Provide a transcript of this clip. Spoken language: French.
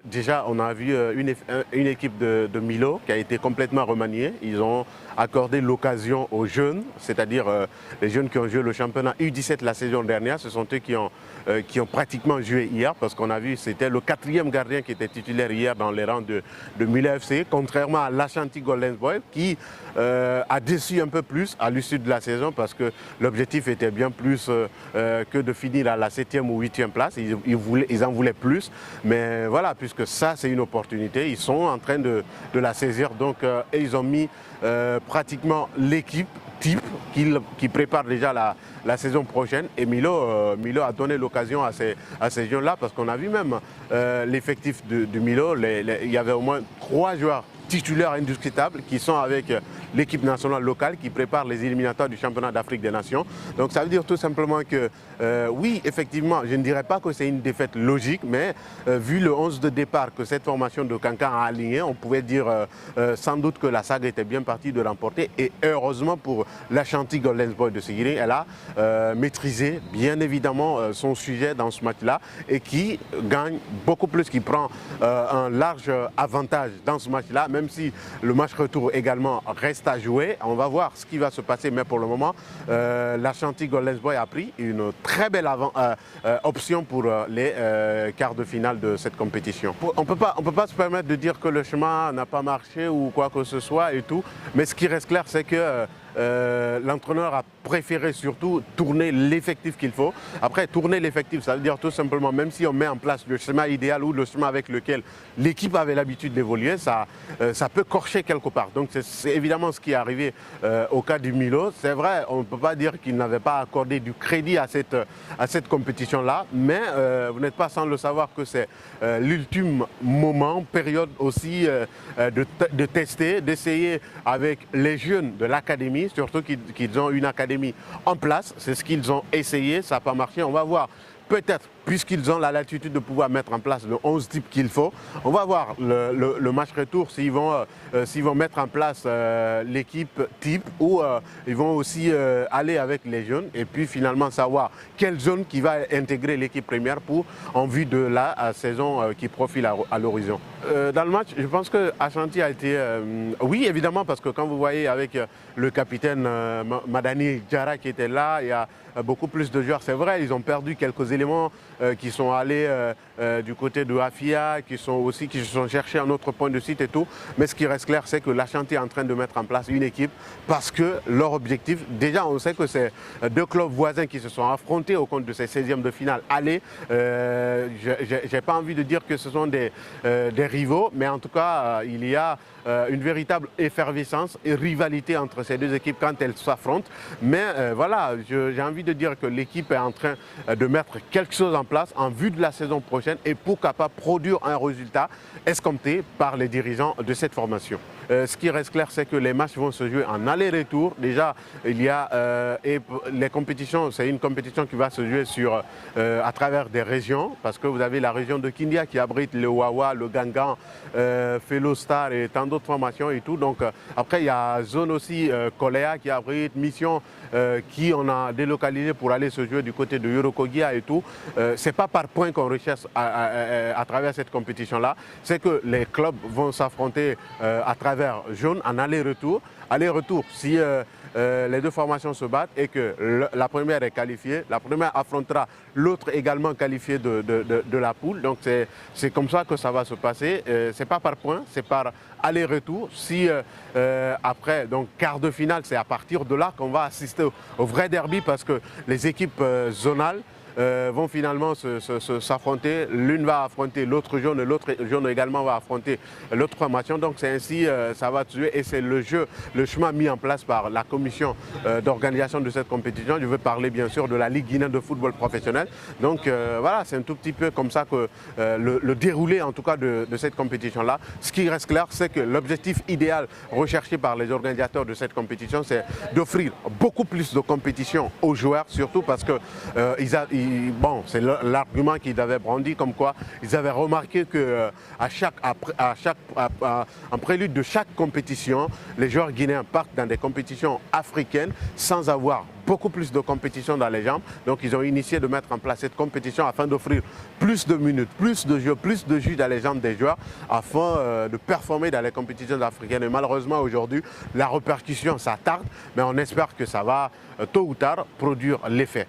déjà, on a vu une équipe de Milo qui a été complètement remaniée. Ils ont accordé l'occasion aux jeunes, c'est-à-dire les jeunes qui ont joué le championnat U17 la saison dernière. Ce sont eux qui ont pratiquement joué hier, parce qu'on a vu c'était le 4e gardien qui était titulaire hier dans les rangs de Milo FC, contrairement à l'Ashanti Golden Boy qui a déçu un peu plus à l'issue de la saison, parce que l'objectif était bien plus que de finir à la 7e ou 8e place. Ils en voulaient plus, mais voilà, puisque ça c'est une opportunité, ils sont en train de la saisir, donc et ils ont mis pratiquement l'équipe type qui prépare déjà la saison prochaine. Et Milo a donné l'occasion à ces jeunes-là, parce qu'on a vu même l'effectif de Milo, il y avait au moins 3 joueurs titulaires indiscutables qui sont avec l'équipe nationale locale qui prépare les éliminatoires du championnat d'Afrique des Nations. Donc ça veut dire tout simplement que oui, effectivement, je ne dirais pas que c'est une défaite logique, mais vu le 11 de départ que cette formation de Kankan a aligné, on pouvait dire sans doute que la saga était bien partie de remporter. Et heureusement pour l'Ashanti Golden Boy de Seguiri, elle a maîtrisé bien évidemment son sujet dans ce match-là, et qui gagne beaucoup plus, qui prend un large avantage dans ce match-là, même si le match retour également reste à jouer. On va voir ce qui va se passer, mais pour le moment, l'Ashanti Golden Boy a pris une très belle option pour les quarts de finale de cette compétition. On peut pas se permettre de dire que le chemin n'a pas marché ou quoi que ce soit et tout, mais ce qui reste clair, c'est que l'entraîneur a préféré surtout tourner l'effectif qu'il faut. Après, tourner l'effectif, ça veut dire tout simplement, même si on met en place le schéma idéal ou le schéma avec lequel l'équipe avait l'habitude d'évoluer, ça peut corcher quelque part. Donc c'est évidemment ce qui est arrivé au cas du Milo. C'est vrai, on ne peut pas dire qu'il n'avait pas accordé du crédit à cette compétition-là, mais vous n'êtes pas sans le savoir que c'est l'ultime moment, période aussi de tester, d'essayer avec les jeunes de l'académie, surtout qu'ils ont une académie en place. C'est ce qu'ils ont essayé, ça n'a pas marché. On va voir, peut-être, puisqu'ils ont la latitude de pouvoir mettre en place le 11 type qu'il faut. On va voir le match retour s'ils vont mettre en place l'équipe type, ou ils vont aussi aller avec les jeunes, et puis finalement savoir quelle zone qui va intégrer l'équipe première en vue de la saison qui profile à l'horizon. Dans le match, je pense que Ashanti a été... oui, évidemment, parce que quand vous voyez avec le capitaine Madani Diarra qui était là, il y a beaucoup plus de joueurs. C'est vrai, ils ont perdu quelques éléments qui sont allés du côté de Afia, qui se sont cherchés un autre point de site et tout. Mais ce qui reste clair, c'est que l'Ashanti est en train de mettre en place une équipe, parce que leur objectif, déjà on sait que c'est 2 clubs voisins qui se sont affrontés au compte de ces 16e de finale. Allez, j'ai pas envie de dire que ce sont des rivaux, mais en tout cas, il y a une véritable effervescence et rivalité entre ces 2 équipes quand elles s'affrontent. Mais voilà, j'ai envie de dire que l'équipe est en train de mettre quelque chose en place en vue de la saison prochaine, et pour capable produire un résultat escompté par les dirigeants de cette formation. Ce qui reste clair, c'est que les matchs vont se jouer en aller-retour. Déjà, il y a les compétitions, c'est une compétition qui va se jouer à travers des régions, parce que vous avez la région de Kindia qui abrite le Wawa, le Gangan, Fellow Star et tant d'autres formations et tout. Donc après, il y a zone aussi Koléa qui abrite Mission, qui on a délocalisé pour aller se jouer du côté de Yorokogia et tout. C'est pas par point qu'on recherche à travers cette compétition-là, c'est que les clubs vont s'affronter à travers jaune en aller-retour. Aller-retour, si les 2 formations se battent et que la première est qualifiée, la première affrontera l'autre également qualifiée de la poule. Donc c'est comme ça que ça va se passer. C'est pas par point, c'est par aller-retour. Si après, donc quart de finale, c'est à partir de là qu'on va assister au vrai derby, parce que les équipes zonales vont finalement s'affronter. L'une va affronter l'autre jaune, l'autre jaune également va affronter l'autre formation. Donc c'est ainsi, ça va tuer, et c'est le chemin mis en place par la commission d'organisation de cette compétition. Je veux parler bien sûr de la Ligue guinéenne de football professionnel. Donc voilà, c'est un tout petit peu comme ça que le déroulé en tout cas de cette compétition-là. Ce qui reste clair, c'est que l'objectif idéal recherché par les organisateurs de cette compétition, c'est d'offrir beaucoup plus de compétition aux joueurs, surtout parce que bon, c'est l'argument qu'ils avaient brandi, comme quoi ils avaient remarqué que en prélude de chaque compétition, les joueurs guinéens partent dans des compétitions africaines sans avoir beaucoup plus de compétition dans les jambes. Donc ils ont initié de mettre en place cette compétition afin d'offrir plus de minutes, plus de jeux, plus de jus dans les jambes des joueurs afin de performer dans les compétitions africaines. Et malheureusement aujourd'hui, la répercussion ça tarde, mais on espère que ça va tôt ou tard produire l'effet.